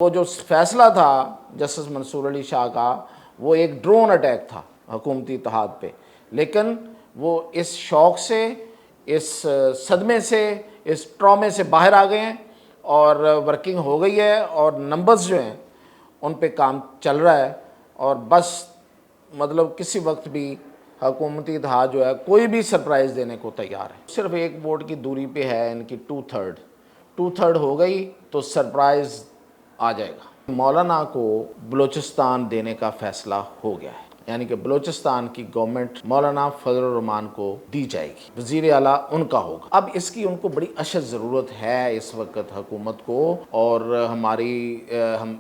وہ جو فیصلہ تھا جسٹس منصور علی شاہ کا، وہ ایک ڈرون اٹیک تھا حکومتی اتحاد پہ، لیکن وہ اس شوق سے، اس صدمے سے، اس ٹرامے سے باہر آ گئے ہیں اور ورکنگ ہو گئی ہے، اور نمبرز جو ہیں ان پہ کام چل رہا ہے، اور بس مطلب کسی وقت بھی حکومتی اتحاد جو ہے کوئی بھی سرپرائز دینے کو تیار ہے۔ صرف ایک ووٹ کی دوری پہ ہے ان کی 2/3 ہو گئی تو سرپرائز آ جائے گا۔ مولانا کو بلوچستان دینے کا فیصلہ ہو گیا ہے، یعنی کہ بلوچستان کی گورنمنٹ مولانا فضل الرحمان کو دی جائے گی، وزیر اعلیٰ ان کا ہوگا۔ اب اس کی ان کو بڑی اشد ضرورت ہے اس وقت حکومت کو، اور ہماری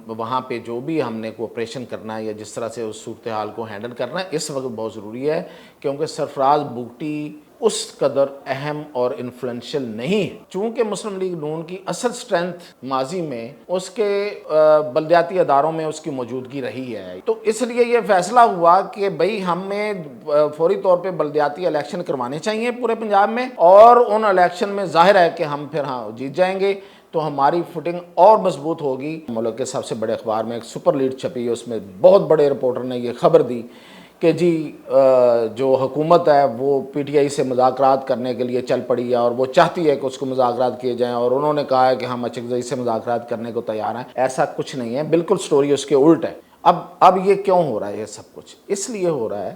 وہاں پہ جو بھی ہم نے کو آپریشن کرنا ہے یا جس طرح سے اس صورتحال کو ہینڈل کرنا ہے اس وقت بہت ضروری ہے، کیونکہ سرفراز بگٹی اس قدر اہم اور انفلوئنشل نہیں ہے۔ چونکہ مسلم لیگ نون کی اصل سٹرینتھ ماضی میں اس کے بلدیاتی اداروں میں اس کی موجودگی رہی ہے، تو اس لیے یہ فیصلہ ہوا کہ بھئی ہمیں فوری طور پہ بلدیاتی الیکشن کروانے چاہیے پورے پنجاب میں، اور ان الیکشن میں ظاہر ہے کہ ہم پھر جیت جائیں گے تو ہماری فوٹنگ اور مضبوط ہوگی۔ ملک کے سب سے بڑے اخبار میں ایک سپر لیڈ چھپی ہے، اس میں بہت بڑے رپورٹر نے یہ خبر دی کہ جی جو حکومت ہے وہ پی ٹی آئی سے مذاکرات کرنے کے لیے چل پڑی ہے، اور وہ چاہتی ہے کہ اس کو مذاکرات کیے جائیں، اور انہوں نے کہا ہے کہ ہم اچکزئی سے مذاکرات کرنے کو تیار ہیں۔ ایسا کچھ نہیں ہے، بالکل سٹوری اس کے الٹ ہے۔ اب یہ کیوں ہو رہا ہے؟ یہ سب کچھ اس لیے ہو رہا ہے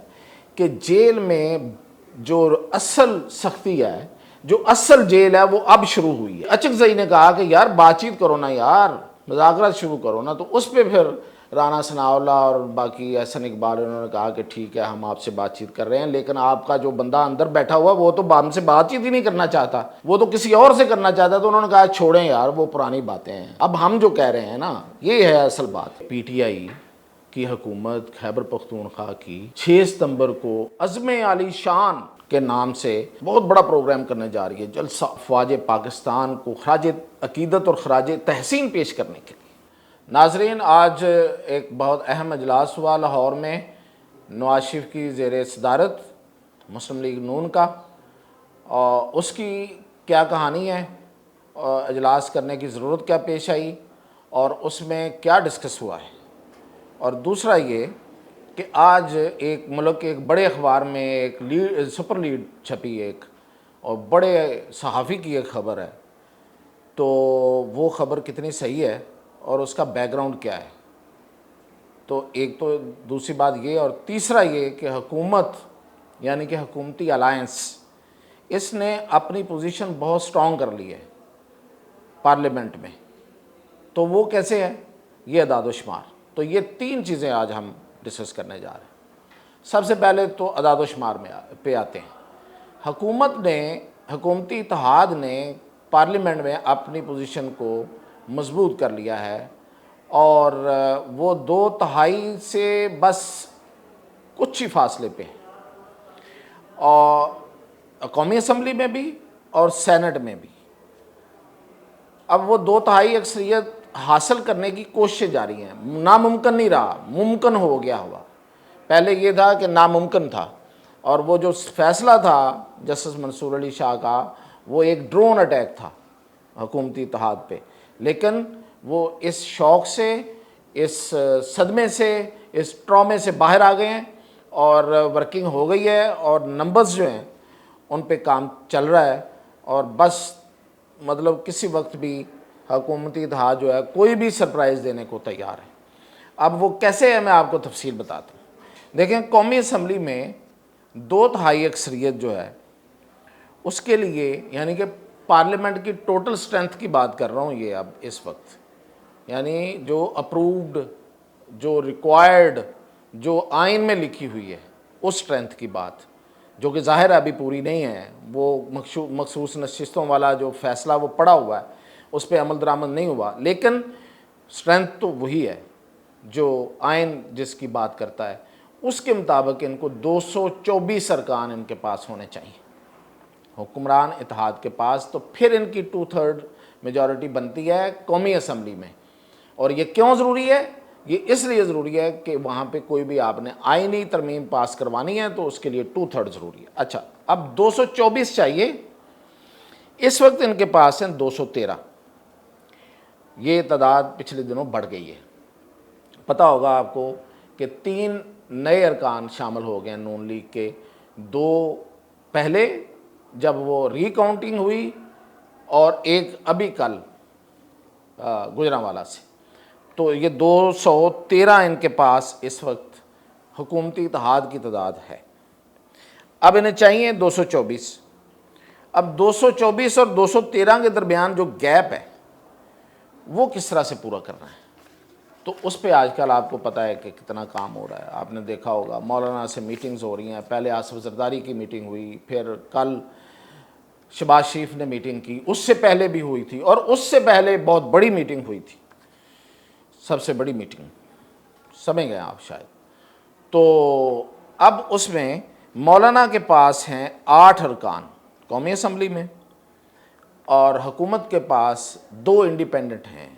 کہ جیل میں جو اصل سختی ہے، جو اصل جیل ہے وہ اب شروع ہوئی ہے۔ اچکزئی نے کہا کہ یار بات چیت کرو نا، یار مذاکرات شروع کرو نا، تو اس پہ پھر رانا ثناء اللہ اور باقی احسن اقبال انہوں نے کہا کہ ٹھیک ہے ہم آپ سے بات چیت کر رہے ہیں، لیکن آپ کا جو بندہ اندر بیٹھا ہوا وہ تو ہم سے بات چیت ہی نہیں کرنا چاہتا، وہ تو کسی اور سے کرنا چاہتا، تو انہوں نے کہا چھوڑیں یار وہ پرانی باتیں ہیں، اب ہم جو کہہ رہے ہیں نا یہ ہے اصل بات۔ پی ٹی آئی کی حکومت خیبر پختونخوا کی 6 ستمبر کو عزم عالی شان کے نام سے بہت بڑا پروگرام کرنے جا رہی ہے، جلسہ افواج پاکستان کو خراج عقیدت اور خراج تحسین پیش کرنے کے لیے۔ ناظرین، آج ایک بہت اہم اجلاس ہوا لاہور میں، نواز شریف کی زیر صدارت مسلم لیگ نون کا، اور اس کی کیا کہانی ہے، اجلاس کرنے کی ضرورت کیا پیش آئی، اور اس میں کیا ڈسکس ہوا ہے، اور دوسرا یہ کہ آج ایک ملک کے ایک بڑے اخبار میں ایک سپر لیڈ چھپی ایک، اور بڑے صحافی کی ایک خبر ہے، تو وہ خبر کتنی صحیح ہے اور اس کا بیک گراؤنڈ کیا ہے، تو ایک تو دوسری بات یہ، اور تیسرا یہ کہ حکومت یعنی کہ حکومتی الائنس اس نے اپنی پوزیشن بہت سٹرونگ کر لی ہے پارلیمنٹ میں، تو وہ کیسے ہے، یہ اعداد و شمار، تو یہ 3 چیزیں آج ہم ڈسکس کرنے جا رہے ہیں۔ سب سے پہلے تو اعداد و شمار پہ آتے ہیں۔ حکومت نے، حکومتی اتحاد نے پارلیمنٹ میں اپنی پوزیشن کو مضبوط کر لیا ہے، اور وہ 2/3 سے بس کچھ ہی فاصلے پہ ہیں، اور قومی اسمبلی میں بھی اور سینٹ میں بھی۔ اب وہ 2/3 اکثریت حاصل کرنے کی کوششیں جاری ہیں، ناممکن نہیں رہا، ممکن ہو گیا ہوا۔ پہلے یہ تھا کہ ناممکن تھا، اور وہ جو فیصلہ تھا جسٹس منصور علی شاہ کا، وہ ایک ڈرون اٹیک تھا حکومتی اتحاد پہ، لیکن وہ اس شوق سے، اس صدمے سے، اس ٹرامے سے باہر آ گئے ہیں، اور ورکنگ ہو گئی ہے، اور نمبرز جو ہیں ان پہ کام چل رہا ہے، اور بس مطلب کسی وقت بھی حکومتی اتحاد جو ہے کوئی بھی سرپرائز دینے کو تیار ہے۔ اب وہ کیسے ہے میں آپ کو تفصیل بتاتا ہوں۔ دیکھیں، قومی اسمبلی میں 2/3 اکثریت جو ہے اس کے لیے، یعنی کہ پارلیمنٹ کی ٹوٹل سٹرینتھ کی بات کر رہا ہوں یہ اب اس وقت، یعنی جو اپرووڈ، جو ریکوائرڈ، جو آئین میں لکھی ہوئی ہے اس سٹرینتھ کی بات، جو کہ ظاہر ابھی پوری نہیں ہے، وہ مخصوص نشستوں والا جو فیصلہ وہ پڑا ہوا ہے اس پہ عمل درآمد نہیں ہوا، لیکن سٹرینتھ تو وہی ہے جو آئین جس کی بات کرتا ہے، اس کے مطابق ان کو 224 ارکان ان کے پاس ہونے چاہیے حکمران اتحاد کے پاس، تو پھر ان کی 2/3 میجورٹی بنتی ہے قومی اسمبلی میں۔ اور یہ کیوں ضروری ہے؟ یہ اس لیے ضروری ہے کہ وہاں پہ کوئی بھی آپ نے آئینی ترمیم پاس کروانی ہے تو اس کے لیے 2/3 ضروری ہے۔ اچھا، اب 224 چاہیے، اس وقت ان کے پاس ہیں 213، یہ تعداد پچھلے دنوں بڑھ گئی ہے. پتہ ہوگا آپ کو کہ 3 نئے ارکان شامل ہو گئے نون لیگ کے. 2 پہلے جب وہ ری کاؤنٹنگ ہوئی اور ایک ابھی کل گجرانوالہ سے. تو یہ 213 ان کے پاس اس وقت حکومتی اتحاد کی تعداد ہے. اب انہیں چاہیے 224. اب 224 اور 213 کے درمیان جو گیپ ہے وہ کس طرح سے پورا کرنا ہے؟ تو اس پہ آج کل آپ کو پتہ ہے کہ کتنا کام ہو رہا ہے. آپ نے دیکھا ہوگا مولانا سے میٹنگز ہو رہی ہیں. پہلے آصف زرداری کی میٹنگ ہوئی, پھر کل شہباز شریف نے میٹنگ کی, اس سے پہلے بھی ہوئی تھی, اور اس سے پہلے بہت بڑی میٹنگ ہوئی تھی, سب سے بڑی میٹنگ, سمجھ گئے آپ شاید. تو اب اس میں مولانا کے پاس ہیں 8 ارکان قومی اسمبلی میں, اور حکومت کے پاس 2 انڈیپینڈنٹ ہیں.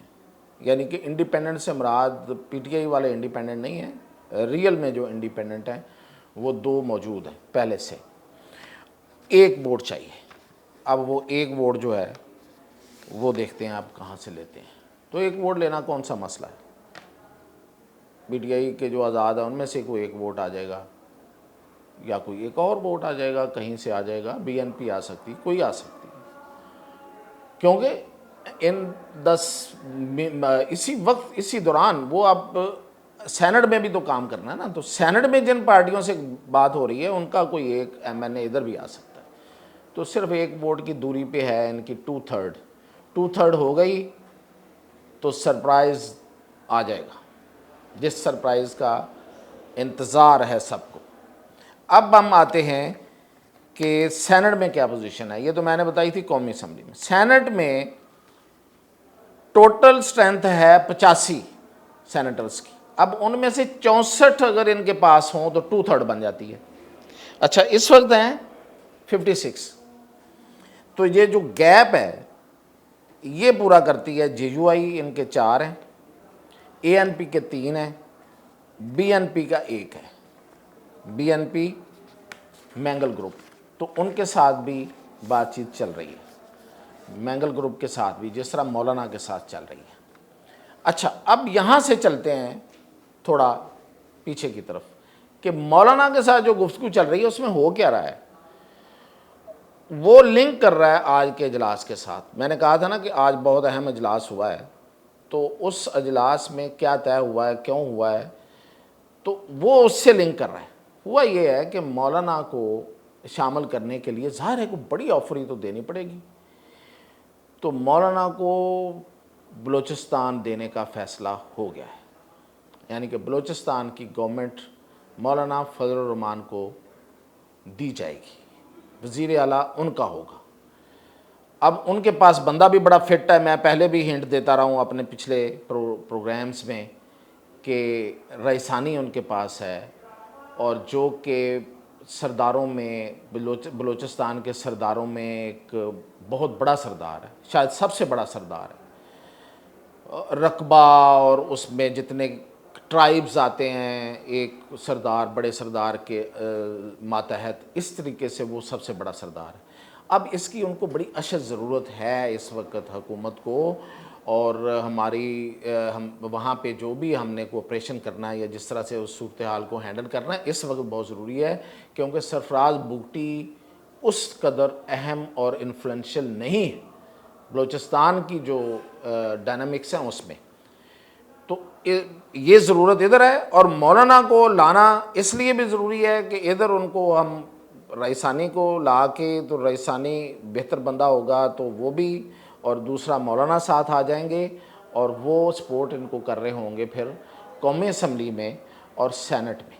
یعنی کہ انڈیپینڈنٹ سے مراد پی ٹی آئی والے انڈیپینڈنٹ نہیں ہیں, ریئل میں جو انڈیپینڈنٹ ہیں وہ 2 موجود ہیں پہلے سے. 1 ووٹ چاہیے. اب وہ 1 ووٹ جو ہے وہ دیکھتے ہیں آپ کہاں سے لیتے ہیں. تو 1 ووٹ لینا کون سا مسئلہ ہے؟ پی ٹی آئی کے جو آزاد ہیں ان میں سے کوئی 1 ووٹ آ جائے گا, یا کوئی ایک اور ووٹ آ جائے گا, کہیں سے آ جائے گا, بی این پی آ سکتی, کوئی آ سکتی, کیونکہ ان 10 اسی وقت اسی دوران وہ اب سینٹ میں بھی تو کام کرنا ہے نا. تو سینٹ میں جن پارٹیوں سے بات ہو رہی ہے ان کا کوئی ایک ایم این اے ادھر بھی آ سکتا ہے. تو صرف 1 ووٹ کی دوری پہ ہے ان کی 2/3 ہو گئی تو سرپرائز آ جائے گا, جس سرپرائز کا انتظار ہے سب کو. اب ہم آتے ہیں کہ سینٹ میں کیا پوزیشن ہے. یہ تو میں نے بتائی تھی قومی اسمبلی میں. سینٹ میں ٹوٹل سٹرینتھ ہے 85 سینیٹرز کی. اب ان میں سے 64 اگر ان کے پاس ہوں تو 2/3 بن جاتی ہے. اچھا اس وقت ہیں 56. تو یہ جو گیپ ہے یہ پورا کرتی ہے جے یو آئی, ان کے 4 ہیں, اے این پی کے 3 ہیں, بی این پی کا 1 ہے. B N P Mengal group, تو ان کے ساتھ بھی بات چیت چل رہی ہے, مینگل گروپ کے ساتھ بھی, جس طرح مولانا کے ساتھ چل رہی ہے. اچھا اب یہاں سے چلتے ہیں تھوڑا پیچھے کی طرف کہ مولانا کے ساتھ جو گفتگو چل رہی ہے اس میں ہو کیا رہا ہے. وہ لنک کر رہا ہے آج کے اجلاس کے ساتھ. میں نے کہا تھا نا کہ آج بہت اہم اجلاس ہوا ہے, تو اس اجلاس میں کیا طے ہوا ہے, کیوں ہوا ہے, تو وہ اس سے لنک کر رہا ہے. ہوا یہ ہے کہ مولانا کو شامل کرنے کے لیے ظاہر ہے کوئی بڑی آفری تو دینی پڑے گی. تو مولانا کو بلوچستان دینے کا فیصلہ ہو گیا ہے. یعنی کہ بلوچستان کی گورنمنٹ مولانا فضل الرحمان کو دی جائے گی, وزیر اعلیٰ ان کا ہوگا. اب ان کے پاس بندہ بھی بڑا فٹ ہے. میں پہلے بھی ہنٹ دیتا رہا ہوں اپنے پچھلے پروگرامز میں کہ رئیسانی ان کے پاس ہے, اور جو کہ سرداروں میں بلوچستان کے سرداروں میں ایک بہت بڑا سردار ہے, شاید سب سے بڑا سردار ہے. رقبہ اور اس میں جتنے ٹرائبز آتے ہیں ایک سردار, بڑے سردار کے ماتحت, اس طریقے سے وہ سب سے بڑا سردار ہے. اب اس کی ان کو بڑی اشد ضرورت ہے اس وقت حکومت کو, اور ہم وہاں پہ جو بھی ہم نے کو آپریشن کرنا ہے یا جس طرح سے اس صورتحال کو ہینڈل کرنا ہے اس وقت بہت ضروری ہے, کیونکہ سرفراز بگٹی اس قدر اہم اور انفلوئنشل نہیں ہے بلوچستان کی جو ڈائنامکس ہیں اس میں. تو یہ ضرورت ادھر ہے, اور مولانا کو لانا اس لیے بھی ضروری ہے کہ ادھر ان کو ہم رئیسانی کو لا کے, تو رئیسانی بہتر بندہ ہوگا تو وہ بھی, اور دوسرا مولانا ساتھ آ جائیں گے, اور وہ سپورٹ ان کو کر رہے ہوں گے پھر قومی اسمبلی میں اور سینٹ میں.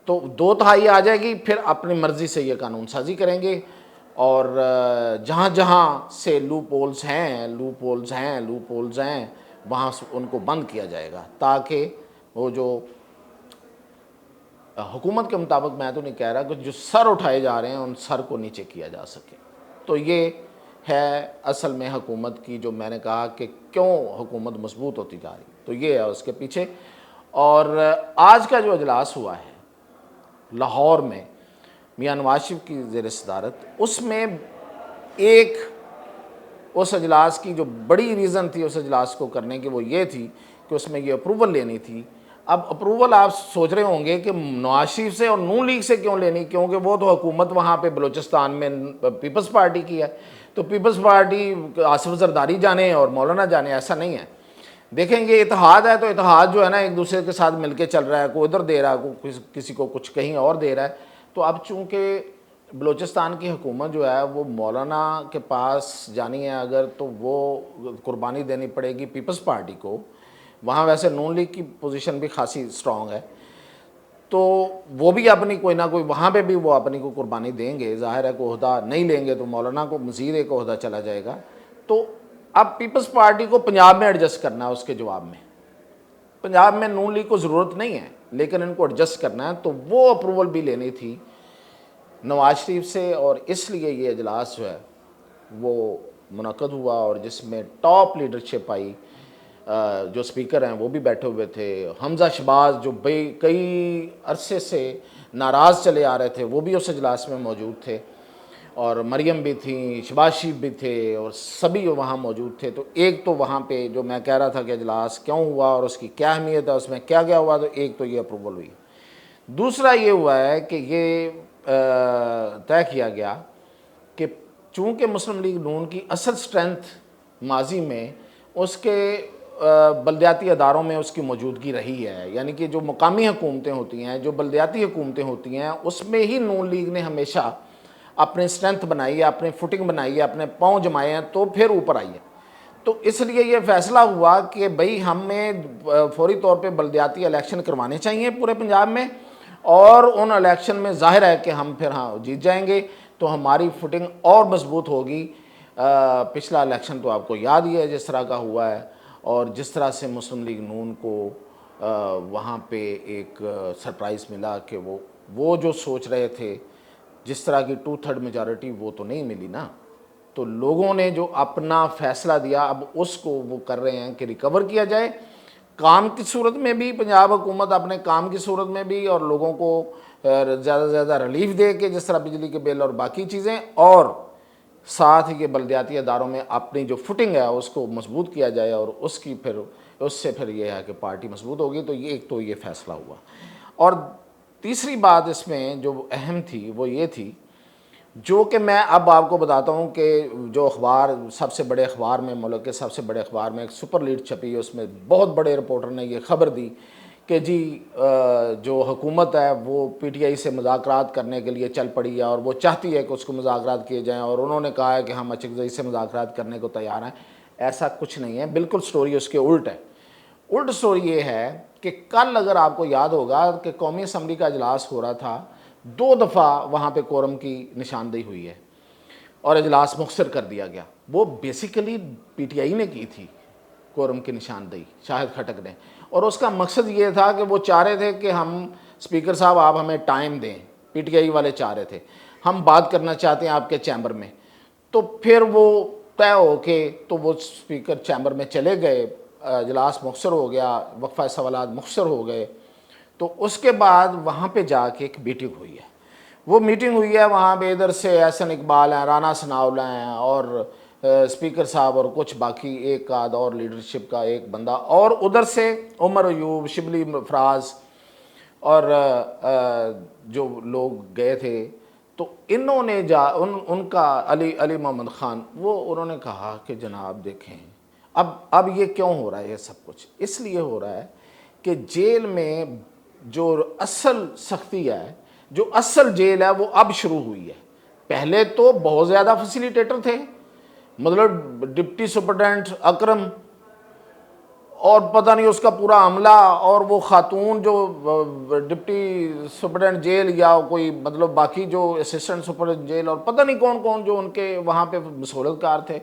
تو 2/3 آ جائے گی, پھر اپنی مرضی سے یہ قانون سازی کریں گے, اور جہاں جہاں سے لوپ ہولز ہیں وہاں ان کو بند کیا جائے گا, تاکہ وہ جو حکومت کے مطابق, میں تو نہیں کہہ رہا, کہ جو سر اٹھائے جا رہے ہیں ان سر کو نیچے کیا جا سکے. تو یہ ہے اصل میں حکومت کی, جو میں نے کہا کہ کیوں حکومت مضبوط ہوتی جا رہی, تو یہ ہے اس کے پیچھے. اور آج کا جو اجلاس ہوا ہے لاہور میں میاں نواز شریف کی زیر صدارت, اس میں ایک اس اجلاس کی جو بڑی ریزن تھی اس اجلاس کو کرنے کی وہ یہ تھی کہ اس میں یہ اپروول لینی تھی. اب اپروول آپ سوچ رہے ہوں گے کہ نواز شریف سے اور نون لیگ سے کیوں لینی, کیونکہ وہ تو حکومت وہاں پہ بلوچستان میں پیپلز پارٹی کی ہے, تو پیپلز پارٹی آصف زرداری جانے اور مولانا جانے, ایسا نہیں ہے. دیکھیں گے اتحاد ہے تو اتحاد جو ہے نا ایک دوسرے کے ساتھ مل کے چل رہا ہے, کوئی ادھر دے رہا ہے, کوئی کسی کو کچھ کہیں اور دے رہا ہے. تو اب چونکہ بلوچستان کی حکومت جو ہے وہ مولانا کے پاس جانی ہے اگر, تو وہ قربانی دینی پڑے گی پیپلز پارٹی کو. وہاں ویسے نون لیگ کی پوزیشن بھی خاصی اسٹرانگ ہے, تو وہ بھی اپنی کوئی نہ کوئی وہاں پہ بھی وہ اپنی کو قربانی دیں گے. ظاہر ہے کوئی عہدہ نہیں لیں گے تو مولانا کو مزید ایک عہدہ چلا جائے گا. تو اب پیپلز پارٹی کو پنجاب میں ایڈجسٹ کرنا ہے. اس کے جواب میں پنجاب میں نون لیگ کو ضرورت نہیں ہے لیکن ان کو ایڈجسٹ کرنا ہے, تو وہ اپروول بھی لینی تھی نواز شریف سے. اور اس لیے یہ اجلاس جو ہے وہ منعقد ہوا, اور جس میں ٹاپ لیڈرشپ آئی. جو سپیکر ہیں وہ بھی بیٹھے ہوئے تھے. حمزہ شہباز جو کئی عرصے سے ناراض چلے آ رہے تھے وہ بھی اس اجلاس میں موجود تھے, اور مریم بھی تھیں, شہباز شریف بھی تھے, اور سبھی وہاں موجود تھے. تو ایک تو وہاں پہ جو میں کہہ رہا تھا کہ اجلاس کیوں ہوا اور اس کی کیا اہمیت ہے, اس میں کیا کیا ہوا, تو ایک تو یہ اپروول ہوئی. دوسرا یہ ہوا ہے کہ یہ طے کیا گیا کہ چونکہ مسلم لیگ نون کی اصل سٹرینتھ ماضی میں اس کے بلدیاتی اداروں میں اس کی موجودگی رہی ہے, یعنی کہ جو مقامی حکومتیں ہوتی ہیں, جو بلدیاتی حکومتیں ہوتی ہیں, اس میں ہی نون لیگ نے ہمیشہ اپنی سٹرینتھ بنائی ہے, اپنی فوٹنگ بنائی ہے, اپنے پاؤں جمائے ہیں, تو پھر اوپر آئی ہے. تو اس لیے یہ فیصلہ ہوا کہ بھئی ہمیں فوری طور پہ بلدیاتی الیکشن کروانے چاہیے پورے پنجاب میں, اور ان الیکشن میں ظاہر ہے کہ ہم پھر جیت جائیں گے تو ہماری فوٹنگ اور مضبوط ہوگی. پچھلا الیکشن تو آپ کو یاد ہی ہے جس طرح کا ہوا ہے, اور جس طرح سے مسلم لیگ نون کو وہاں پہ ایک سرپرائز ملا کہ وہ جو سوچ رہے تھے جس طرح کی 2/3 میجارٹی وہ تو نہیں ملی نا. تو لوگوں نے جو اپنا فیصلہ دیا اب اس کو وہ کر رہے ہیں کہ ریکور کیا جائے, کام کی صورت میں بھی پنجاب حکومت اپنے کام کی صورت میں بھی, اور لوگوں کو زیادہ سے زیادہ ریلیف دے کے جس طرح بجلی کے بل اور باقی چیزیں, اور ساتھ ہی کے بلدیاتی اداروں میں اپنی جو فوٹنگ ہے اس کو مضبوط کیا جائے, اور اس سے پھر یہ ہے کہ پارٹی مضبوط ہوگی. تو ایک تو یہ فیصلہ ہوا. اور تیسری بات اس میں جو اہم تھی وہ یہ تھی, جو کہ میں اب آپ کو بتاتا ہوں کہ جو اخبار سب سے بڑے اخبار میں, ملک کے سب سے بڑے اخبار میں ایک سپر لیڈ چھپی, اس میں بہت بڑے رپورٹر نے یہ خبر دی کہ جی جو حکومت ہے وہ پی ٹی آئی سے مذاکرات کرنے کے لیے چل پڑی ہے, اور وہ چاہتی ہے کہ اس کو مذاکرات کیے جائیں, اور انہوں نے کہا ہے کہ ہم اچکزئی سے مذاکرات کرنے کو تیار ہیں. ایسا کچھ نہیں ہے, بالکل سٹوری اس کے الٹ ہے. الٹ سٹوری یہ ہے کہ کل اگر آپ کو یاد ہوگا کہ قومی اسمبلی کا اجلاس ہو رہا تھا, 2 دفعہ وہاں پہ کورم کی نشاندہی ہوئی ہے اور اجلاس مختصر کر دیا گیا. وہ بیسیکلی پی ٹی آئی نے کی تھی کورم کی نشاندہی, شاہد خٹک نے, اور اس کا مقصد یہ تھا کہ وہ چاہ رہے تھے کہ ہم اسپیکر صاحب آپ ہمیں ٹائم دیں, پی ٹی آئی والے چاہ رہے تھے ہم بات کرنا چاہتے ہیں آپ کے چیمبر میں. تو پھر وہ طے ہو کے تو وہ اسپیکر چیمبر میں چلے گئے, اجلاس مختصر ہو گیا, وقفہ سوالات مختصر ہو گئے. تو اس کے بعد وہاں پہ جا کے ایک میٹنگ ہوئی ہے. وہ میٹنگ ہوئی ہے وہاں پہ, ادھر سے احسن اقبال ہیں, رانا ثناءاللہ ہیں, اور اسپیکر صاحب اور کچھ باقی ایک آدھ اور لیڈرشپ کا ایک بندہ, اور ادھر سے عمر ایوب, شبلی فراز اور جو لوگ گئے تھے. تو انہوں نے ان کا علی محمد خان, وہ انہوں نے کہا کہ جناب دیکھیں اب یہ کیوں ہو رہا ہے, یہ سب کچھ اس لیے ہو رہا ہے کہ جیل میں جو اصل سختی ہے, جو اصل جیل ہے وہ اب شروع ہوئی ہے. پہلے تو بہت زیادہ فیسیلیٹیٹر تھے, مطلب ڈپٹی سپرڈنٹ اکرم اور پتہ نہیں اس کا پورا عملہ, اور وہ خاتون جو ڈپٹی سپرڈنٹ جیل یا کوئی مطلب باقی جو اسسٹنٹ سپرڈنٹ جیل, اور پتہ نہیں کون کون جو ان کے وہاں پہ مسولت کار تھے,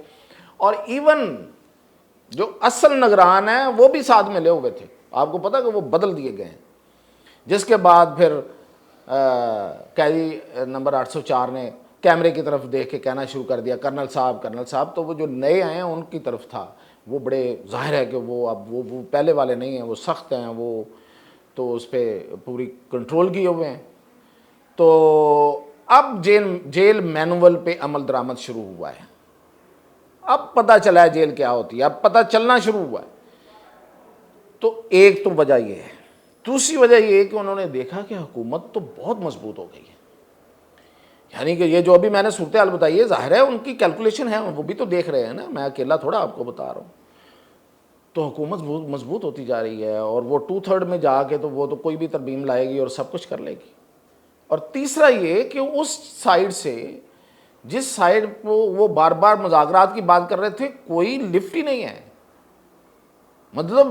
اور ایون جو اصل نگران ہیں وہ بھی ساتھ ملے ہوئے تھے. آپ کو پتہ کہ وہ بدل دیے گئے ہیں. جس کے بعد پھر قیدی نمبر 804 نے کیمرے کی طرف دیکھ کے کہنا شروع کر دیا کرنل صاحب. تو وہ جو نئے آئے ہیں ان کی طرف تھا, وہ بڑے ظاہر ہے کہ وہ اب وہ پہلے والے نہیں ہیں, وہ سخت ہیں, وہ تو اس پہ پوری کنٹرول کیے ہوئے ہیں. تو اب جیل مینول پہ عمل درآمد شروع ہوا ہے. اب پتہ چلا ہے جیل کیا ہوتی ہے، اب پتہ چلنا شروع ہوا ہے۔ تو ایک تو وجہ یہ ہے، دوسری وجہ یہ ہے کہ انہوں نے دیکھا کہ حکومت تو بہت مضبوط ہو گئی ہے، یعنی کہ یہ جو ابھی میں نے صورتحال بتائی ہے، ظاہر ہے ان کی کیلکولیشن ہے، وہ بھی تو دیکھ رہے ہیں نا، میں اکیلا تھوڑا آپ کو بتا رہا ہوں۔ تو حکومت بہت مضبوط ہوتی جا رہی ہے، اور وہ 2/3 میں جا کے تو وہ تو کوئی بھی ترمیم لائے گی اور سب کچھ کر لے گی۔ اور تیسرا یہ کہ اس سائیڈ سے، جس سائیڈ کو وہ بار بار مذاکرات کی بات کر رہے تھے، کوئی لفٹ ہی نہیں ہے، مطلب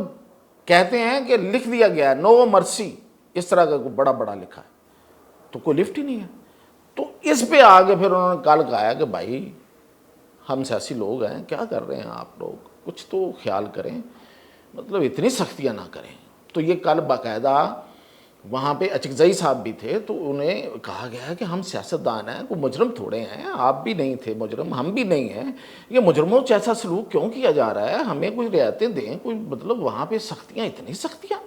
کہتے ہیں کہ لکھ دیا گیا ہے نو مرسی، اس طرح کا بڑا بڑا لکھا ہے، تو کوئی لفٹ ہی نہیں ہے۔ تو اس پہ آگے پھر انہوں نے کل کہا کہ بھائی ہم سیاسی لوگ ہیں، کیا کر رہے ہیں آپ لوگ، کچھ تو خیال کریں، مطلب اتنی سختیاں نہ کریں۔ تو یہ کل باقاعدہ وہاں پہ اچکزئی صاحب بھی تھے، تو انہیں کہا گیا کہ ہم سیاستدان ہیں، کوئی مجرم تھوڑے ہیں، آپ بھی نہیں تھے مجرم، ہم بھی نہیں ہیں، یہ مجرموں جیسا سلوک کیوں کیا جا رہا ہے، ہمیں کوئی رعایتیں دیں، کوئی مطلب وہاں پہ سختیاں، اتنی سختیاں،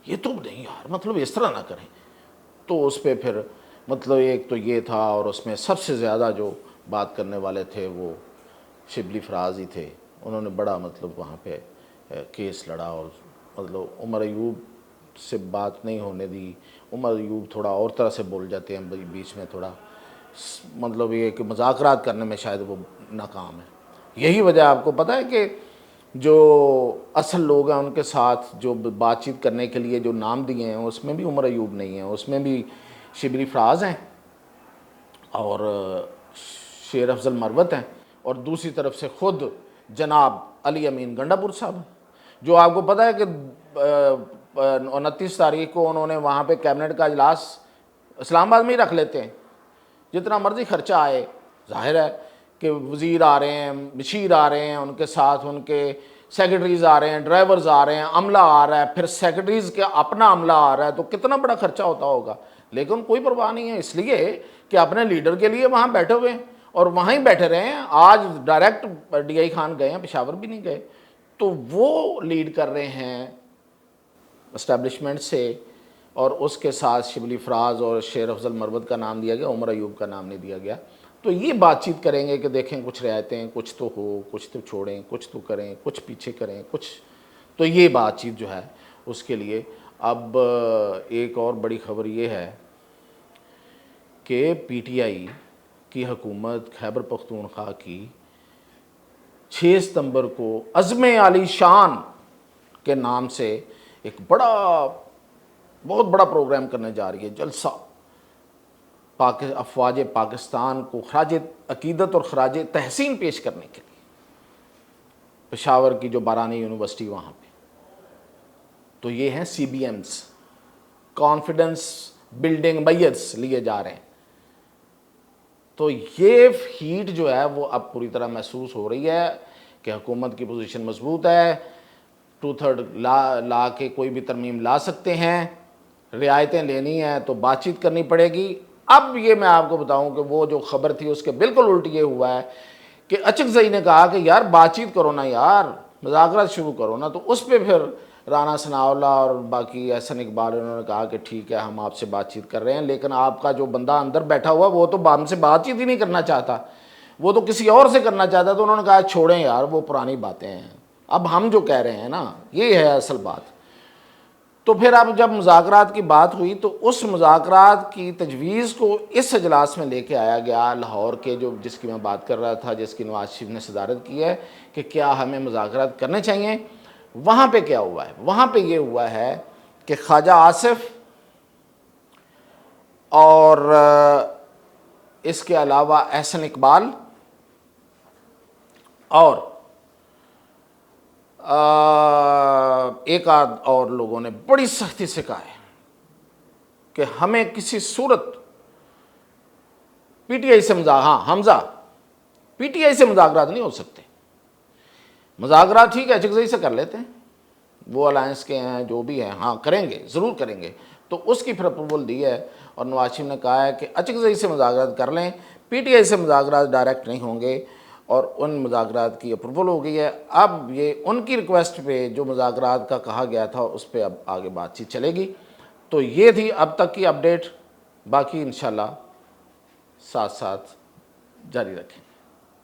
یہ تو نہیں یار، مطلب اس طرح نہ کریں۔ تو اس پہ پھر مطلب ایک تو یہ تھا، اور اس میں سب سے زیادہ جو بات کرنے والے تھے وہ شبلی فراز ہی تھے، انہوں نے بڑا مطلب وہاں پہ کیس لڑا، اور مطلب عمر ایوب سے بات نہیں ہونے دی۔ عمر ایوب تھوڑا اور طرح سے بول جاتے ہیں بیچ میں، تھوڑا مطلب یہ کہ مذاکرات کرنے میں شاید وہ ناکام ہے۔ یہی وجہ آپ کو پتہ ہے کہ جو اصل لوگ ہیں ان کے ساتھ جو بات چیت کرنے کے لیے جو نام دیے ہیں، اس میں بھی عمر ایوب نہیں ہیں، اس میں بھی شبلی فراز ہیں اور شیر افضل مروت ہیں، اور دوسری طرف سے خود جناب علی امین گنڈا پور صاحب، جو آپ کو پتہ ہے کہ 29 تاریخ کو انہوں نے وہاں پہ کیبنٹ کا اجلاس اسلام آباد میں ہی رکھ لیتے ہیں، جتنا مرضی خرچہ آئے، ظاہر ہے کہ وزیر آ رہے ہیں، مشیر آ رہے ہیں، ان کے ساتھ ان کے سیکرٹریز آ رہے ہیں، ڈرائیورز آ رہے ہیں، عملہ آ رہا ہے، پھر سیکرٹریز کے اپنا عملہ آ رہا ہے، تو کتنا بڑا خرچہ ہوتا ہوگا، لیکن کوئی پرواہ نہیں ہے، اس لیے کہ اپنے لیڈر کے لیے وہاں بیٹھے ہوئے ہیں، اور وہاں ہی بیٹھے رہے ہیں۔ آج ڈائریکٹ ڈی آئی خان گئے ہیں، پشاور بھی نہیں گئے، تو وہ لیڈ کر رہے ہیں اسٹیبلشمنٹ سے، اور اس کے ساتھ شبلی فراز اور شیر افضل مروت کا نام دیا گیا، عمر ایوب کا نام نہیں دیا گیا۔ تو یہ بات چیت کریں گے کہ دیکھیں کچھ رعایتیں، کچھ تو ہو، کچھ تو چھوڑیں، کچھ تو کریں، کچھ پیچھے کریں، کچھ تو یہ بات چیت جو ہے اس کے لیے۔ اب ایک اور بڑی خبر یہ ہے کہ پی ٹی آئی کی حکومت خیبر پختونخوا کی 6 ستمبر کو عزم عالی شان کے نام سے ایک بہت بڑا پروگرام کرنے جا رہی ہے، جلسہ، افواج پاکستان کو خراج عقیدت اور خراج تحسین پیش کرنے کے لیے، پشاور کی جو بارانی یونیورسٹی وہاں پہ۔ تو یہ ہیں C B Ms, confidence building measures لیے جا رہے ہیں۔ تو یہ ہیٹ جو ہے وہ اب پوری طرح محسوس ہو رہی ہے کہ حکومت کی پوزیشن مضبوط ہے، 2/3 لا کے کوئی بھی ترمیم لا سکتے ہیں، رعایتیں لینی ہیں تو بات چیت کرنی پڑے گی۔ اب یہ میں آپ کو بتاؤں کہ وہ جو خبر تھی اس کے بالکل الٹ یہ ہوا ہے کہ اچکزئی نے کہا کہ یار بات چیت کرو نا، یار مذاکرات شروع کرو نا، تو اس پہ پھر رانا ثناء اللہ اور باقی احسن اقبال انہوں نے کہا کہ ٹھیک ہے ہم آپ سے بات چیت کر رہے ہیں، لیکن آپ کا جو بندہ اندر بیٹھا ہوا وہ تو ہم سے بات چیت ہی نہیں کرنا چاہتا، وہ تو کسی اور سے کرنا چاہتا۔ تو انہوں نے کہا چھوڑیں یار، وہ پرانی باتیں ہیں، اب ہم جو کہہ رہے ہیں نا یہ ہے اصل بات۔ تو پھر اب جب مذاکرات کی بات ہوئی تو اس مذاکرات کی تجویز کو اس اجلاس میں لے کے آیا گیا لاہور کے، جو جس کی میں بات کر رہا تھا، جس کی نواز شریف نے صدارت کی ہے کہ کیا ہمیں مذاکرات کرنے چاہیے۔ وہاں پہ کیا ہوا ہے؟ وہاں پہ یہ ہوا ہے کہ خواجہ آصف اور اس کے علاوہ احسن اقبال اور ایک آدھ اور لوگوں نے بڑی سختی سے کہا ہے کہ ہمیں کسی صورت پی ٹی آئی سے حمزہ پی ٹی آئی سے مذاکرات نہیں ہو سکتے۔ مذاکرات ٹھیک ہے اچکزئی سے کر لیتے ہیں، وہ الائنس کے ہیں جو بھی ہیں، ہاں کریں گے، ضرور کریں گے، تو اس کی پھر اپروول دی ہے، اور نواز شریف نے کہا ہے کہ اچکزئی سے مذاکرات کر لیں، پی ٹی آئی سے مذاکرات ڈائریکٹ نہیں ہوں گے، اور ان مذاکرات کی اپروول ہو گئی ہے۔ اب یہ ان کی ریکویسٹ پہ جو مذاکرات کا کہا گیا تھا اس پہ اب آگے بات چیت چلے گی۔ تو یہ تھی اب تک کی اپڈیٹ، باقی انشاءاللہ ساتھ ساتھ جاری رکھیں۔